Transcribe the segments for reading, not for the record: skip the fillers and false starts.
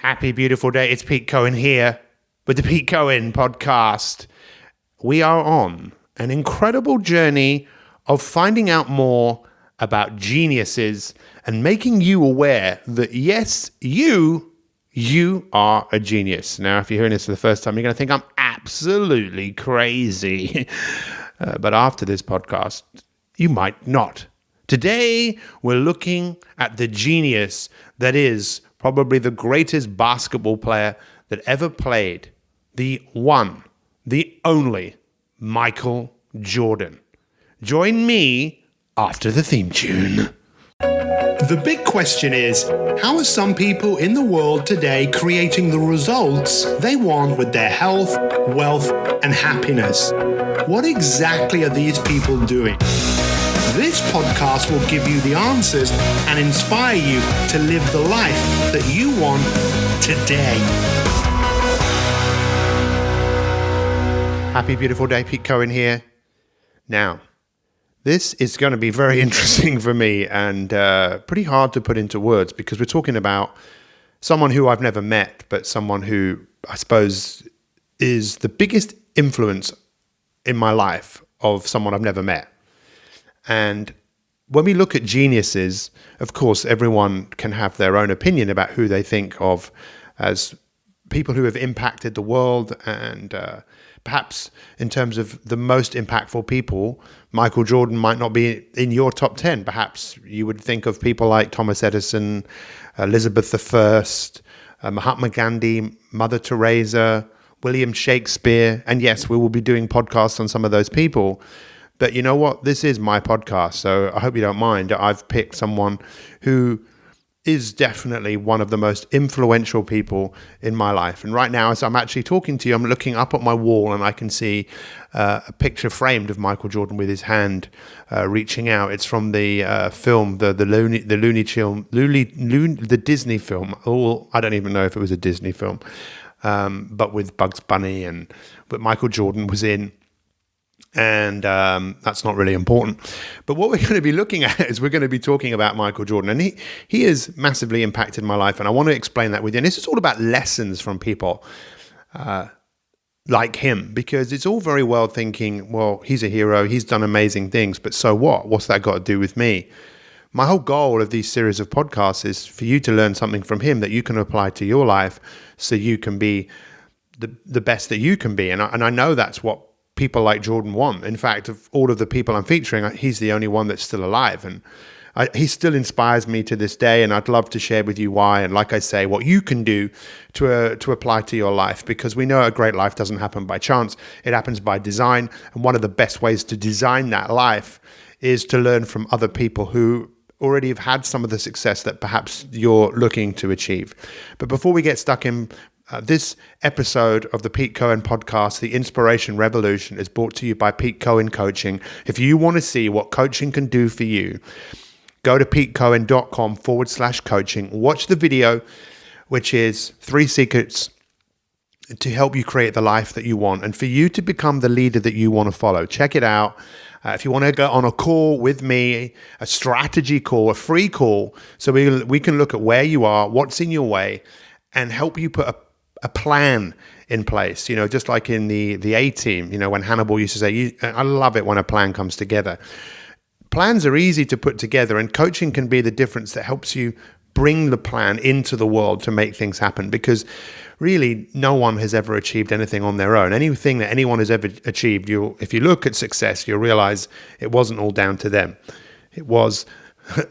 Happy, beautiful day. It's Pete Cohen here with the Pete Cohen podcast. We are on an incredible journey of finding out more about geniuses and making you aware that, yes, you are a genius. Now, if you're hearing this for the first time, you're going to think I'm absolutely crazy. But after this podcast, you might not. Today, we're looking at the genius that is probably the greatest basketball player that ever played, the one, the only, Michael Jordan. Join me after the theme tune. The big question is, how are some people in the world today creating the results they want with their health, wealth, and happiness? What exactly are these people doing? This podcast will give you the answers and inspire you to live the life that you want today. Happy, beautiful day. Pete Cohen here. Now, this is going to be very interesting for me and pretty hard to put into words because we're talking about someone who I've never met, but someone who I suppose is the biggest influence in my life of someone I've never met. And when we look at geniuses, of course, everyone can have their own opinion about who they think of as people who have impacted the world. And perhaps in terms of the most impactful people, Michael Jordan might not be in your top 10. Perhaps you would think of people like Thomas Edison, Elizabeth I, Mahatma Gandhi, Mother Teresa, William Shakespeare. And yes, we will be doing podcasts on some of those people. But you know what? This is my podcast, so I hope you don't mind. I've picked someone who is definitely one of the most influential people in my life. And right now, as I'm actually talking to you, I'm looking up at my wall and I can see a picture framed of Michael Jordan with his hand reaching out. It's from the film, the Disney film. Oh, I don't even know if it was a Disney film, but with Bugs Bunny but Michael Jordan was in. And that's not really important. But what we're going to be looking at is we're going to be talking about Michael Jordan. And he has massively impacted my life. And I want to explain that with you. And this is all about lessons from people like him. Because it's all very well thinking, well, he's a hero. He's done amazing things. But so what? What's that got to do with me? My whole goal of these series of podcasts is for you to learn something from him that you can apply to your life so you can be the best that you can be. And I know that's what people like Jordan want. In fact, of all of the people I'm featuring, he's the only one that's still alive. And he still inspires me to this day. And I'd love to share with you why. And like I say, what you can do to apply to your life, because we know a great life doesn't happen by chance. It happens by design. And one of the best ways to design that life is to learn from other people who already have had some of the success that perhaps you're looking to achieve. But before we get stuck in, this episode of the Pete Cohen podcast, The Inspiration Revolution, is brought to you by Pete Cohen Coaching. If you want to see what coaching can do for you, go to petecohen.com/coaching. Watch the video, which is 3 secrets to help you create the life that you want and for you to become the leader that you want to follow. Check it out. If you want to go on a call with me, a strategy call, a free call, so we can look at where you are, what's in your way, and help you put a plan in place, just like in the A-Team, when Hannibal used to say, I love it when a plan comes together. Plans are easy to put together, and coaching can be the difference that helps you bring the plan into the world to make things happen, because really no one has ever achieved anything on their own. Anything that anyone has ever achieved, if you look at success, you'll realize it wasn't all down to them. It was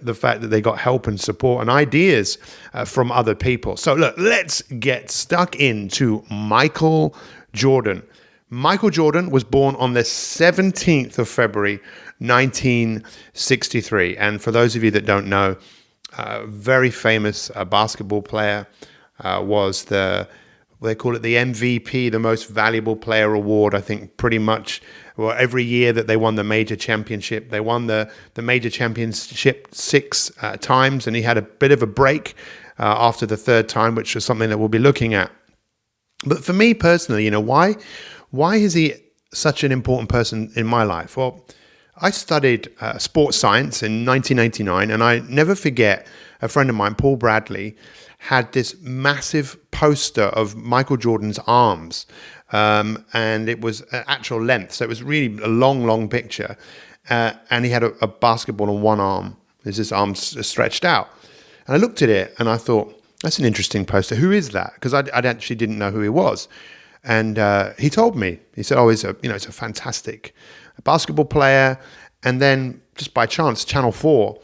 the fact that they got help and support and ideas from other people. So look, let's get stuck into Michael Jordan. Michael Jordan was born on the 17th of February, 1963. And for those of you that don't know, very famous basketball player, was they call it the MVP, the most valuable player award. I think pretty much every year that they won the major championship, they won the major championship 6 times, and he had a bit of a break after the 3rd time, which was something that we'll be looking at. But for me personally, why is he such an important person in my life? Well, I studied sports science in 1989, and I never forget a friend of mine, Paul Bradley, had this massive poster of Michael Jordan's arms. And it was actual length. So it was really a long, long picture. And he had a basketball on one arm. There's his arms stretched out. And I looked at it and I thought, that's an interesting poster. Who is that? Because I actually didn't know who he was. And he told me. He said, "Oh, it's a fantastic basketball player." And then, just by chance, Channel 4,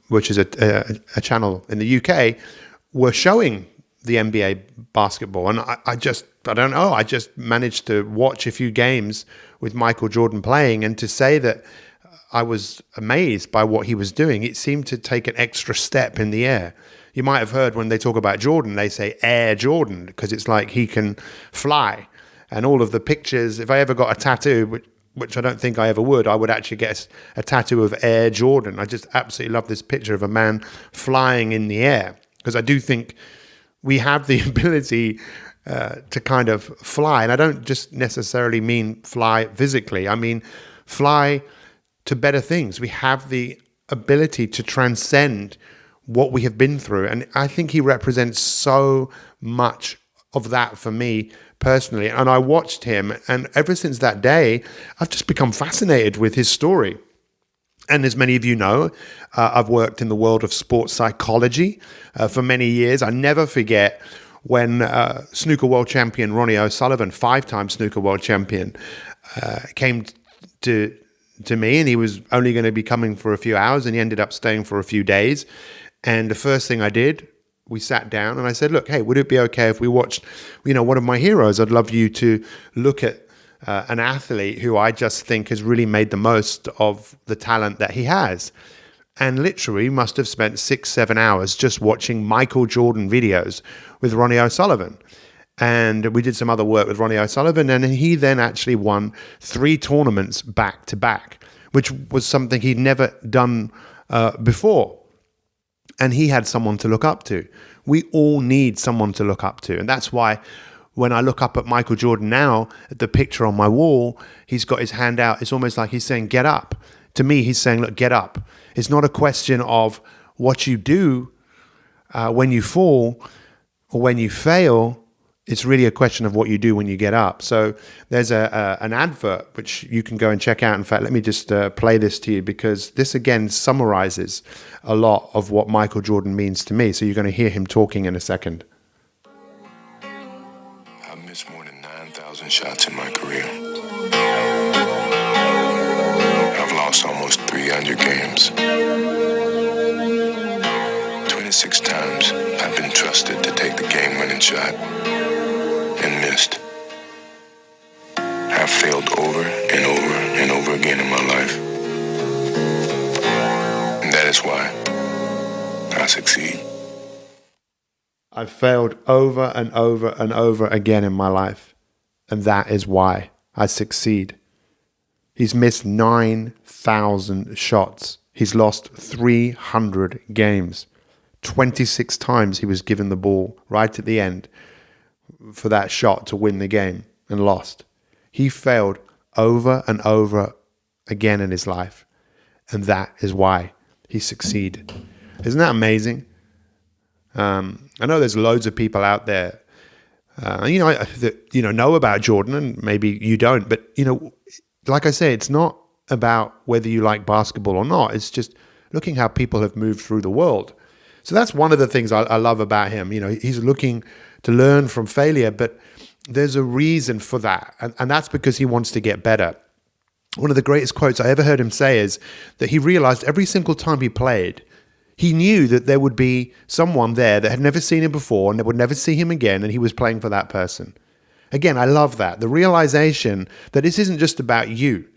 which is a channel in the UK, were showing the NBA basketball. And I don't know. I just managed to watch a few games with Michael Jordan playing, and to say that I was amazed by what he was doing. It seemed to take an extra step in the air. You might have heard when they talk about Jordan, they say Air Jordan, because it's like he can fly. And all of the pictures, if I ever got a tattoo, which I don't think I ever would, I would actually get a tattoo of Air Jordan. I just absolutely love this picture of a man flying in the air, because I do think we have the ability to kind of fly. And I don't just necessarily mean fly physically. I mean fly to better things. We have the ability to transcend what we have been through. And I think he represents so much of that for me personally. And I watched him, and ever since that day, I've just become fascinated with his story. And as many of you know, I've worked in the world of sports psychology for many years. I never forget when snooker world champion Ronnie O'Sullivan, 5-time snooker world champion, came to me, and he was only going to be coming for a few hours, and he ended up staying for a few days. And the first thing I did, we sat down and I said, "Look, hey, would it be okay if we watched, one of my heroes? I'd love you to look at an athlete who I just think has really made the most of the talent that he has." And literally must have spent 6-7 hours just watching Michael Jordan videos with Ronnie O'Sullivan. And we did some other work with Ronnie O'Sullivan, and he then actually won 3 tournaments back to back, which was something he'd never done before. And he had someone to look up to. We all need someone to look up to. And that's why when I look up at Michael Jordan now, at the picture on my wall, he's got his hand out. It's almost like he's saying, get up. To me, he's saying, look, get up. It's not a question of what you do when you fall or when you fail. It's really a question of what you do when you get up. So there's an advert which you can go and check out. In fact, let me just play this to you, because this again summarizes a lot of what Michael Jordan means to me. So you're going to hear him talking in a second. I've missed more than 9,000 shots in my career. I've lost almost 300 games. 26 times I've been trusted to take the game-winning shot and missed. I've failed over and over and over again in my life. And that is why I succeed. I've failed over and over and over again in my life. And that is why I succeed. He's missed 9,000 shots. He's lost 300 games. 26 times he was given the ball right at the end for that shot to win the game and lost. He failed over and over again in his life. And that is why he succeeded. Isn't that amazing? I know there's loads of people out there, that know about Jordan, and maybe you don't. But, like I say, it's not about whether you like basketball or not. It's just looking how people have moved through the world. So that's one of the things I love about him. He's looking to learn from failure, but there's a reason for that. And that's because he wants to get better. One of the greatest quotes I ever heard him say is that he realized every single time he played, he knew that there would be someone there that had never seen him before and that would never see him again, and he was playing for that person. Again, I love that. The realization that this isn't just about you.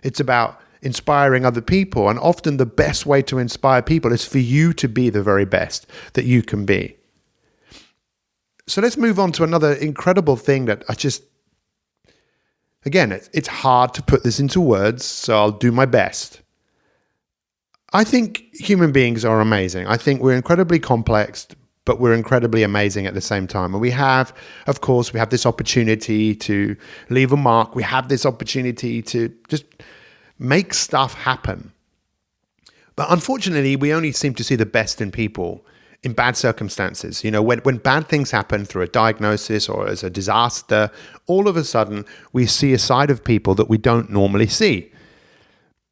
It's about inspiring other people. And often the best way to inspire people is for you to be the very best that you can be. So let's move on to another incredible thing that again, it's hard to put this into words, so I'll do my best. I think human beings are amazing. I think we're incredibly complex, but we're incredibly amazing at the same time. And we have this opportunity to leave a mark. We have this opportunity to just make stuff happen. But unfortunately, we only seem to see the best in people in bad circumstances. When bad things happen through a diagnosis or as a disaster, all of a sudden we see a side of people that we don't normally see.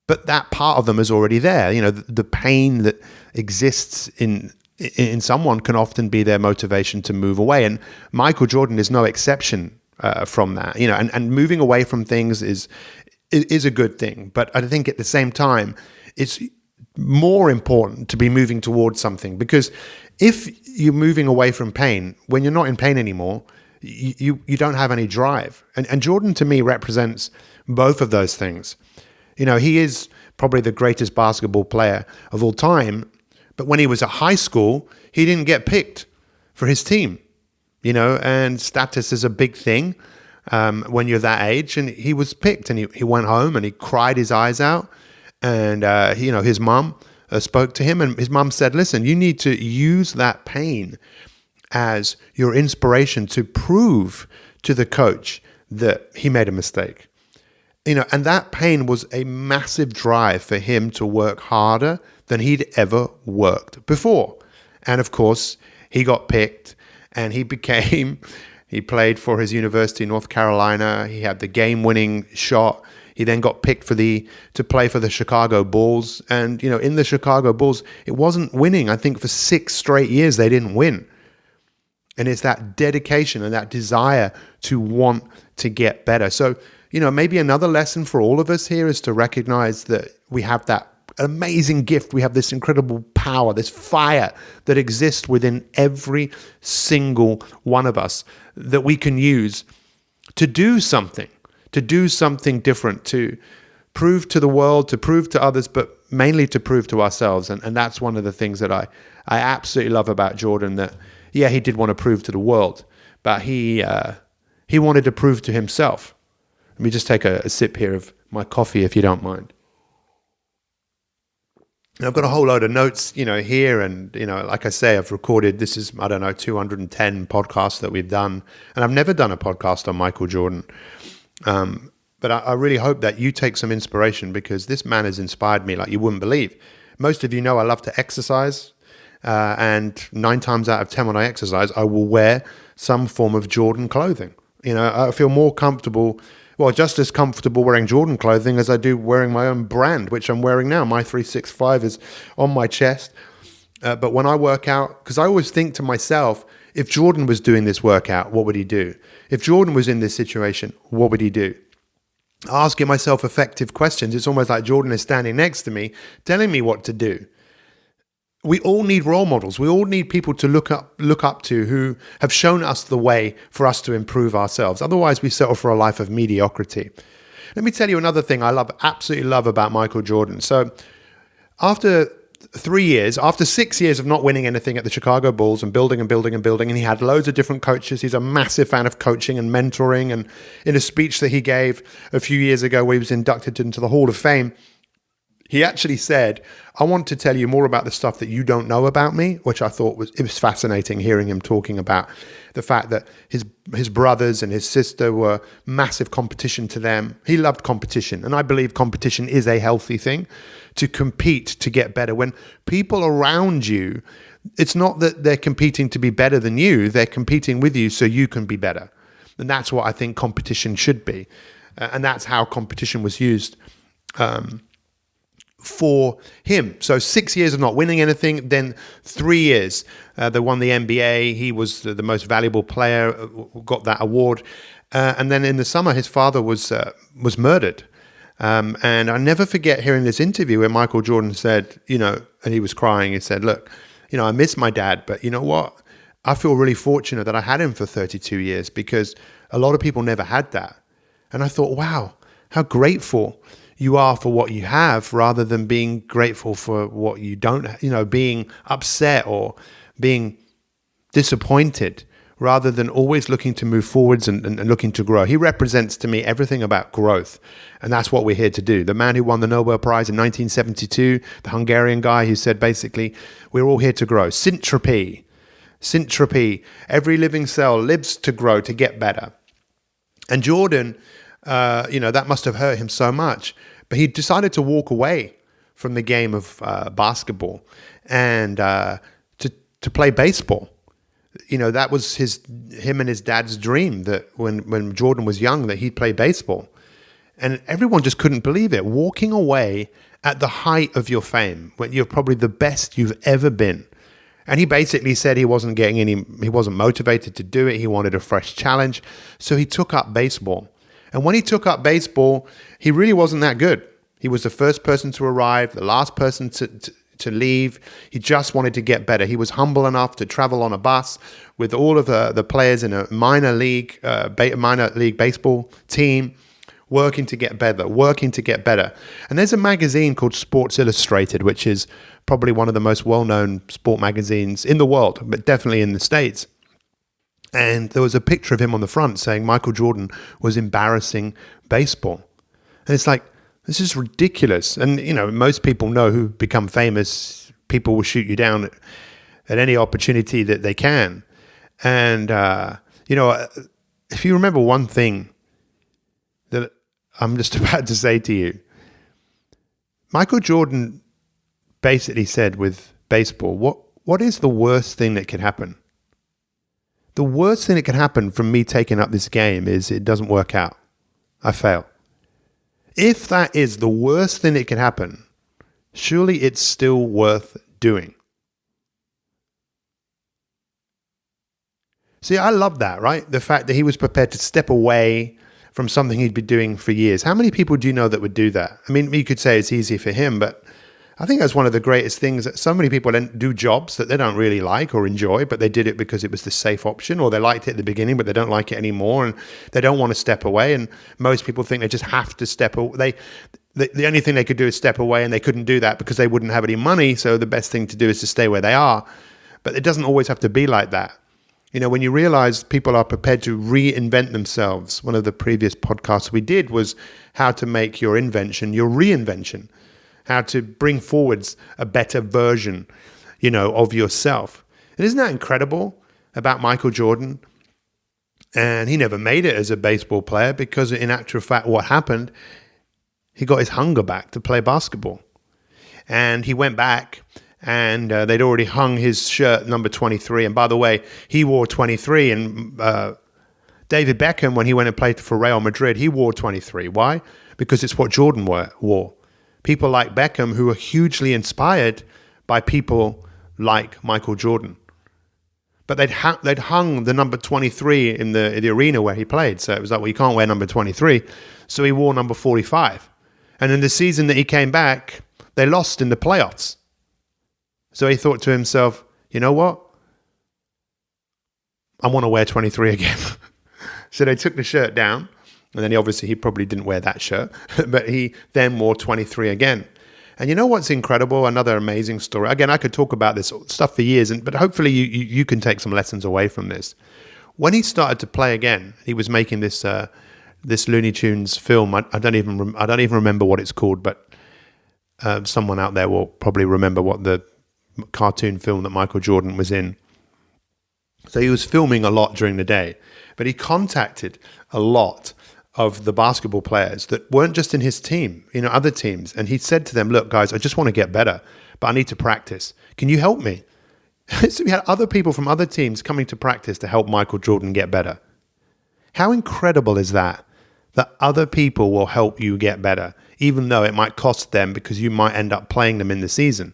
But that part of them is already there. The pain that exists in someone can often be their motivation to move away. And Michael Jordan is no exception from that. And moving away from things is a good thing. But I think at the same time, it's more important to be moving towards something, because if you're moving away from pain, when you're not in pain anymore, you don't have any drive. And Jordan to me represents both of those things. He is probably the greatest basketball player of all time, but when he was at high school, he didn't get picked for his team. And status is a big thing when you're that age, and he was picked, and he went home and he cried his eyes out. And, his mom spoke to him, and his mom said, listen, you need to use that pain as your inspiration to prove to the coach that he made a mistake. And that pain was a massive drive for him to work harder than he'd ever worked before. And of course, he got picked, and he played for his university, North Carolina. He had the game-winning shot. He then got picked to play for the Chicago Bulls. And, in the Chicago Bulls, it wasn't winning. I think for 6 straight years, they didn't win. And it's that dedication and that desire to want to get better. So, maybe another lesson for all of us here is to recognize that we have that amazing gift. We have this incredible power, this fire that exists within every single one of us that we can use to do something different, to prove to the world, to prove to others, but mainly to prove to ourselves. And that's one of the things that I absolutely love about Jordan, that, yeah, he did want to prove to the world, but he wanted to prove to himself. Let me just take a sip here of my coffee, if you don't mind. And I've got a whole load of notes, here. And, like I say, I've recorded, this is, 210 podcasts that we've done. And I've never done a podcast on Michael Jordan. But I really hope that you take some inspiration, because this man has inspired me like you wouldn't believe. Most of you know I love to exercise. And 9 times out of 10 when I exercise, I will wear some form of Jordan clothing. I feel more comfortable, just as comfortable wearing Jordan clothing as I do wearing my own brand, which I'm wearing now. My 365 is on my chest. But when I work out, because I always think to myself, if Jordan was doing this workout, what would he do? If Jordan was in this situation, what would he do? Asking myself effective questions. It's almost like Jordan is standing next to me, telling me what to do. We all need role models. We all need people to look up to who have shown us the way for us to improve ourselves. Otherwise, we settle for a life of mediocrity. Let me tell you another thing I absolutely love about Michael Jordan. So after 6 years of not winning anything at the Chicago Bulls and building, and he had loads of different coaches. He's a massive fan of coaching and mentoring. And in a speech that he gave a few years ago where he was inducted into the Hall of Fame, he actually said, I want to tell you more about the stuff that you don't know about me, which I thought was fascinating, hearing him talking about the fact that his brothers and his sister were massive competition to them. He loved competition. And I believe competition is a healthy thing, to compete, to get better. When people around you, it's not that they're competing to be better than you, they're competing with you so you can be better. And that's what I think competition should be. And that's how competition was used for him. So 6 years of not winning anything, then 3 years they won the NBA. He was the most valuable player, got that award. And then in the summer, his father was murdered. And I never forget hearing this interview where Michael Jordan said, and he was crying. He said, look, I miss my dad, but you know what? I feel really fortunate that I had him for 32 years, because a lot of people never had that. And I thought, wow, how grateful you are for what you have, rather than being grateful for what you don't, being upset or being disappointed, rather than always looking to move forwards and looking to grow. He represents to me everything about growth. And that's what we're here to do. The man who won the Nobel Prize in 1972, the Hungarian guy who said basically, we're all here to grow. Syntropy. Every living cell lives to grow, to get better. And Jordan, that must have hurt him so much. But he decided to walk away from the game of basketball and to play baseball. You know, that was him and his dad's dream, that when Jordan was young, that he'd play baseball. And everyone just couldn't believe it. Walking away at the height of your fame, when you're probably the best you've ever been. And he basically said he wasn't motivated to do it. He wanted a fresh challenge. So he took up baseball. And when he took up baseball, he really wasn't that good. He was the first person to arrive, the last person to leave. He just wanted to get better. He was humble enough to travel on a bus with all of the players in a minor league baseball team, working to get better. And there's a magazine called Sports Illustrated, which is probably one of the most well-known sport magazines in the world, but definitely in the States. And there was a picture of him on the front saying Michael Jordan was embarrassing baseball. And it's like, this is ridiculous. And, you know, most people know who become famous. People will shoot you down at any opportunity that they can. And, you know, if you remember one thing that I'm just about to say to you, Michael Jordan basically said with baseball, what is the worst thing that could happen? The worst thing that can happen from me taking up this game is it doesn't work out. I fail. If that is the worst thing that can happen, surely it's still worth doing. See, I love that, right? The fact that he was prepared to step away from something he'd been doing for years. How many people do you know that would do that? I mean, you could say it's easy for him, but I think that's one of the greatest things, that so many people do jobs that they don't really like or enjoy, but they did it because it was the safe option, or they liked it at the beginning, but they don't like it anymore, and they don't want to step away. And most people think they just have to step away. The only thing they could do is step away, and they couldn't do that because they wouldn't have any money. So the best thing to do is to stay where they are. But it doesn't always have to be like that. You know, when you realize people are prepared to reinvent themselves, one of the previous podcasts we did was how to make your invention your reinvention, how to bring forwards a better version, you know, of yourself. And isn't that incredible about Michael Jordan? And he never made it as a baseball player because in actual fact, what happened, he got his hunger back to play basketball. And he went back and they'd already hung his shirt number 23. And by the way, he wore 23, and David Beckham, when he went and played for Real Madrid, he wore 23. Why? Because it's what Jordan wore. People like Beckham who were hugely inspired by people like Michael Jordan. But they'd hung the number 23 in the arena where he played. So it was like, well, you can't wear number 23. So he wore number 45. And in the season that he came back, they lost in the playoffs. So he thought to himself, you know what? I want to wear 23 again. So they took the shirt down. And then he probably didn't wear that shirt, but he then wore 23 again. And you know what's incredible? Another amazing story. Again, I could talk about this stuff for years, but hopefully you can take some lessons away from this. When he started to play again, he was making this Looney Tunes film. I don't even remember what it's called, but someone out there will probably remember what the cartoon film that Michael Jordan was in. So he was filming a lot during the day, but he contacted a lot of the basketball players that weren't just in his team, you know, other teams. And he said to them, look, guys, I just want to get better, but I need to practice. Can you help me? So we had other people from other teams coming to practice to help Michael Jordan get better. How incredible is that? That other people will help you get better, even though it might cost them because you might end up playing them in the season.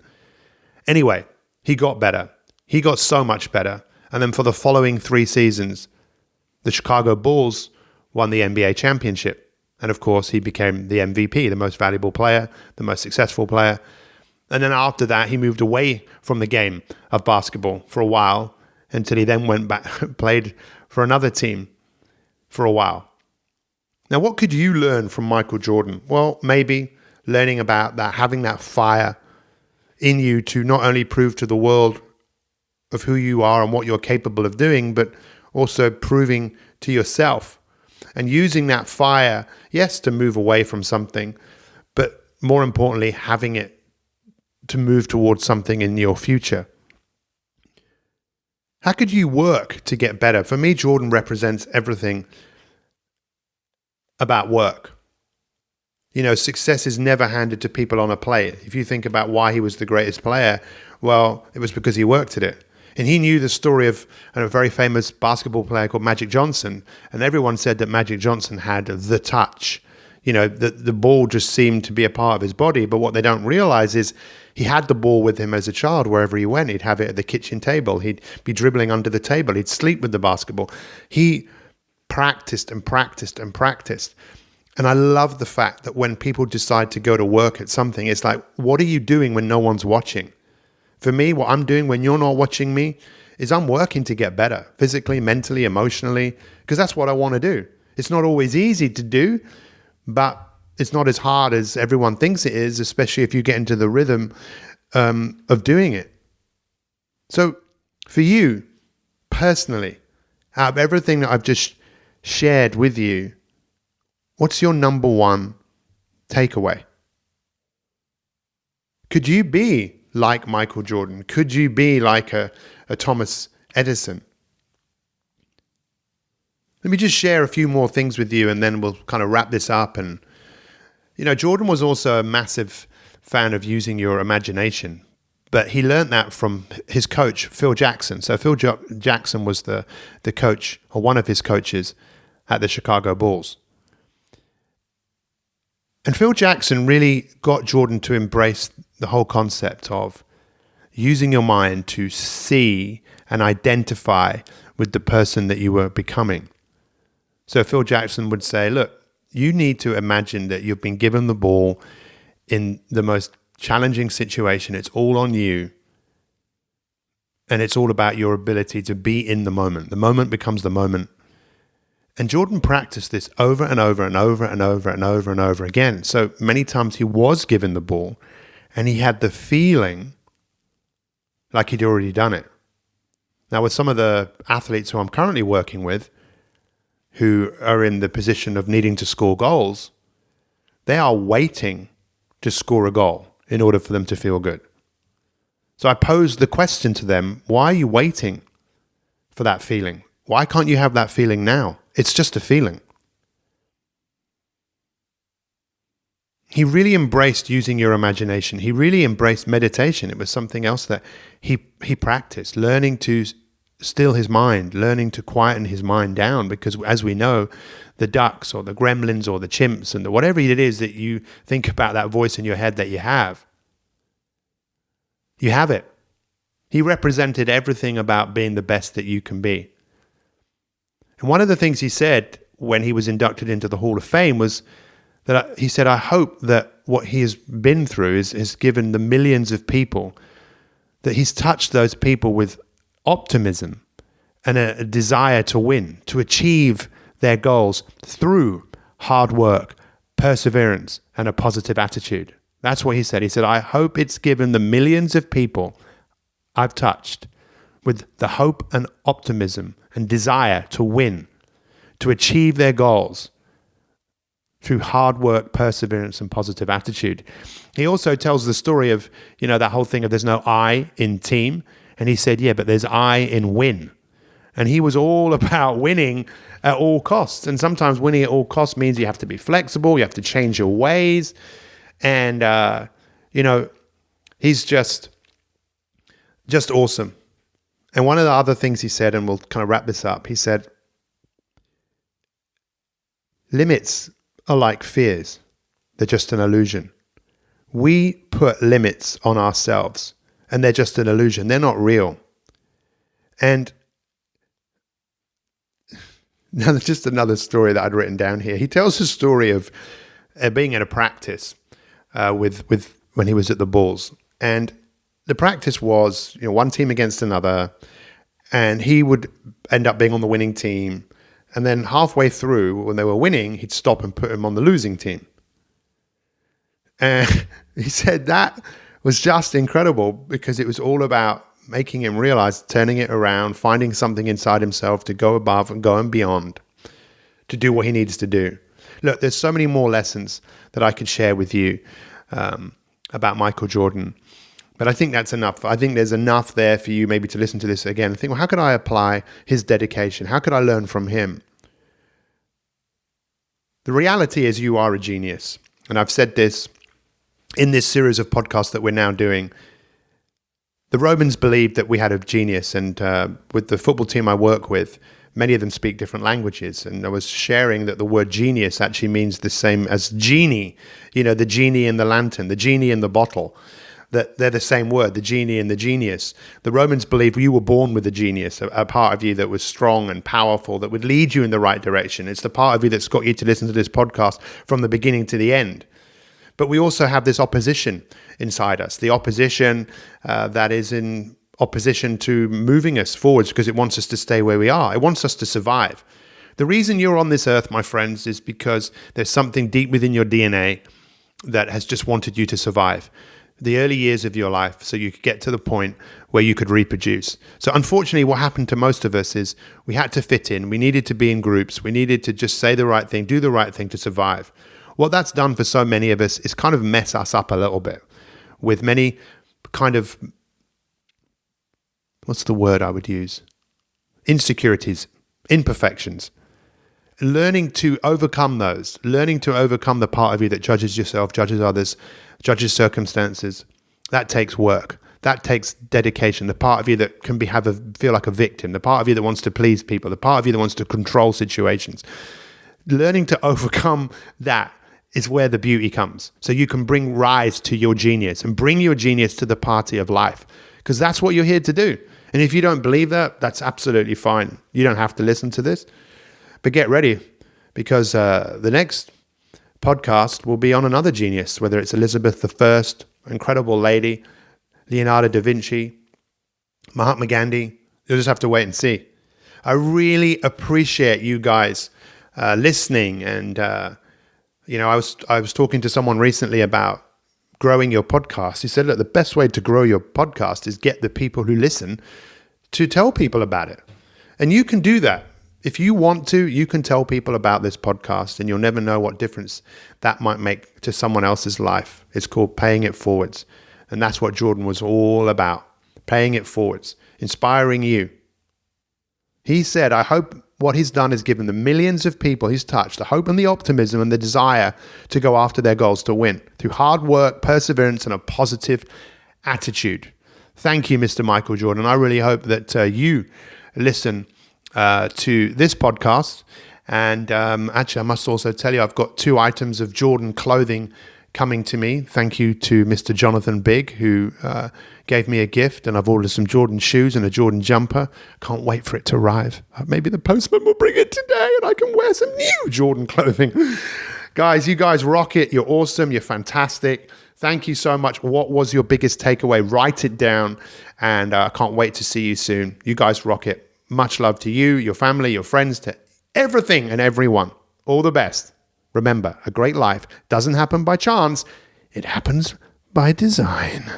Anyway, he got better. He got so much better. And then for the following 3 seasons, the Chicago Bulls won the NBA championship. And of course, he became the MVP, the most valuable player, the most successful player. And then after that, he moved away from the game of basketball for a while until he then went back, played for another team for a while. Now, what could you learn from Michael Jordan? Well, maybe learning about that, having that fire in you to not only prove to the world of who you are and what you're capable of doing, but also proving to yourself and using that fire, yes, to move away from something, but more importantly, having it to move towards something in your future. How could you work to get better? For me, Jordan represents everything about work. You know, success is never handed to people on a plate. If you think about why he was the greatest player, well, it was because he worked at it. And he knew the story of a very famous basketball player called Magic Johnson. And everyone said that Magic Johnson had the touch. The ball just seemed to be a part of his body. But what they don't realize is he had the ball with him as a child wherever he went. He'd have it at the kitchen table. He'd be dribbling under the table. He'd sleep with the basketball. He practiced and practiced and practiced. And I love the fact that when people decide to go to work at something, it's like, what are you doing when no one's watching? For me, what I'm doing when you're not watching me is I'm working to get better physically, mentally, emotionally, because that's what I want to do. It's not always easy to do, but it's not as hard as everyone thinks it is, especially if you get into the rhythm of doing it. So for you personally, out of everything that I've just shared with you, what's your number one takeaway? Could you be like Michael Jordan? Could you be like a Thomas Edison? Let me just share a few more things with you and then we'll kind of wrap this up. And, Jordan was also a massive fan of using your imagination, but he learned that from his coach, Phil Jackson. So Phil Jackson was the coach, or one of his coaches at the Chicago Bulls. And Phil Jackson really got Jordan to embrace the whole concept of using your mind to see and identify with the person that you were becoming. So Phil Jackson would say, look, you need to imagine that you've been given the ball in the most challenging situation. It's all on you. And it's all about your ability to be in the moment. The moment becomes the moment. And Jordan practiced this over and over and over and over and over and over again. So many times he was given the ball and he had the feeling like he'd already done it. Now, with some of the athletes who I'm currently working with, who are in the position of needing to score goals, they are waiting to score a goal in order for them to feel good. So I posed the question to them, why are you waiting for that feeling? Why can't you have that feeling now? It's just a feeling. He really embraced using your imagination. He really embraced meditation. It was something else that he practiced, learning to still his mind, learning to quieten his mind down, because as we know, the ducks or the gremlins or the chimps and whatever it is that you think about, that voice in your head that you have it. He represented everything about being the best that you can be. And one of the things he said when he was inducted into the Hall of Fame was that he said, I hope that what he has been through has given the millions of people, that he's touched those people with optimism and a desire to win, to achieve their goals through hard work, perseverance, and a positive attitude. That's what he said. He said, I hope it's given the millions of people I've touched with the hope and optimism and desire to win, to achieve their goals through hard work, perseverance, and positive attitude. He also tells the story of, that whole thing of there's no I in team. And he said, yeah, but there's I in win. And he was all about winning at all costs. And sometimes winning at all costs means you have to be flexible, you have to change your ways. And, he's just awesome. And one of the other things he said, and we'll kind of wrap this up, he said, limits are like fears. They're just an illusion. We put limits on ourselves, and they're just an illusion. They're not real. And now just another story that I'd written down here. He tells the story of being in a practice with when he was at the Bulls. And the practice was, one team against another, and he would end up being on the winning team. And then halfway through, when they were winning, he'd stop and put him on the losing team. And he said that was just incredible because it was all about making him realize, turning it around, finding something inside himself to go above and go and beyond, to do what he needs to do. Look, there's so many more lessons that I could share with you about Michael Jordan. But I think that's enough. I think there's enough there for you maybe to listen to this again and think, well, how could I apply his dedication? How could I learn from him? The reality is you are a genius. And I've said this in this series of podcasts that we're now doing. The Romans believed that we had a genius, and with the football team I work with, many of them speak different languages. And I was sharing that the word genius actually means the same as genie, the genie in the lantern, the genie in the bottle, that they're the same word, the genie and the genius. The Romans believed you were born with a genius, a part of you that was strong and powerful, that would lead you in the right direction. It's the part of you that's got you to listen to this podcast from the beginning to the end. But we also have this opposition inside us, the opposition that is in opposition to moving us forwards because it wants us to stay where we are. It wants us to survive. The reason you're on this earth, my friends, is because there's something deep within your DNA that has just wanted you to survive the early years of your life so you could get to the point where you could reproduce. So unfortunately, what happened to most of us is we had to fit in. We needed to be in groups. We needed to just say the right thing, do the right thing to survive. What that's done for so many of us is kind of mess us up a little bit with many kind of, what's the word I would use? Insecurities, imperfections. Learning to overcome those, learning to overcome the part of you that judges yourself, judges others, judges circumstances, that takes work. That takes dedication. The part of you that can feel like a victim, the part of you that wants to please people, the part of you that wants to control situations. Learning to overcome that is where the beauty comes. So you can bring rise to your genius and bring your genius to the party of life, because that's what you're here to do. And if you don't believe that, that's absolutely fine. You don't have to listen to this. But get ready, because the next podcast will be on another genius, whether it's Elizabeth I, incredible lady, Leonardo da Vinci, Mahatma Gandhi. You'll just have to wait and see. I really appreciate you guys listening. And, I was talking to someone recently about growing your podcast. He said, look, the best way to grow your podcast is get the people who listen to tell people about it. And you can do that. If you want to, you can tell people about this podcast, and you'll never know what difference that might make to someone else's life. It's called paying it forwards. And that's what Jordan was all about, paying it forwards, inspiring you. He said, I hope what he's done is given the millions of people he's touched the hope and the optimism and the desire to go after their goals to win through hard work, perseverance, and a positive attitude. Thank you, Mr. Michael Jordan. I really hope that you listen to this podcast. And actually, I must also tell you, I've got 2 items of Jordan clothing coming to me. Thank you to Mr. Jonathan Bigg, who gave me a gift, and I've ordered some Jordan shoes and a Jordan jumper. Can't wait for it to arrive. Maybe the postman will bring it today and I can wear some new Jordan clothing. Guys, you guys rock it. You're awesome. You're fantastic. Thank you so much. What was your biggest takeaway? Write it down, and I can't wait to see you soon. You guys rock it. Much love to you, your family, your friends, to everything and everyone. All the best. Remember, a great life doesn't happen by chance. It happens by design.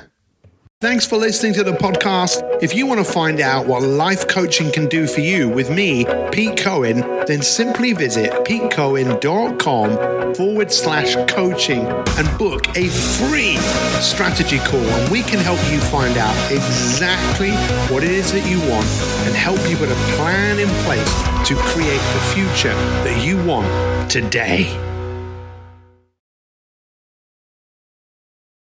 Thanks for listening to the podcast. If you want to find out what life coaching can do for you with me, Pete Cohen, then simply visit petecohen.com/coaching and book a free strategy call, and we can help you find out exactly what it is that you want and help you put a plan in place to create the future that you want today.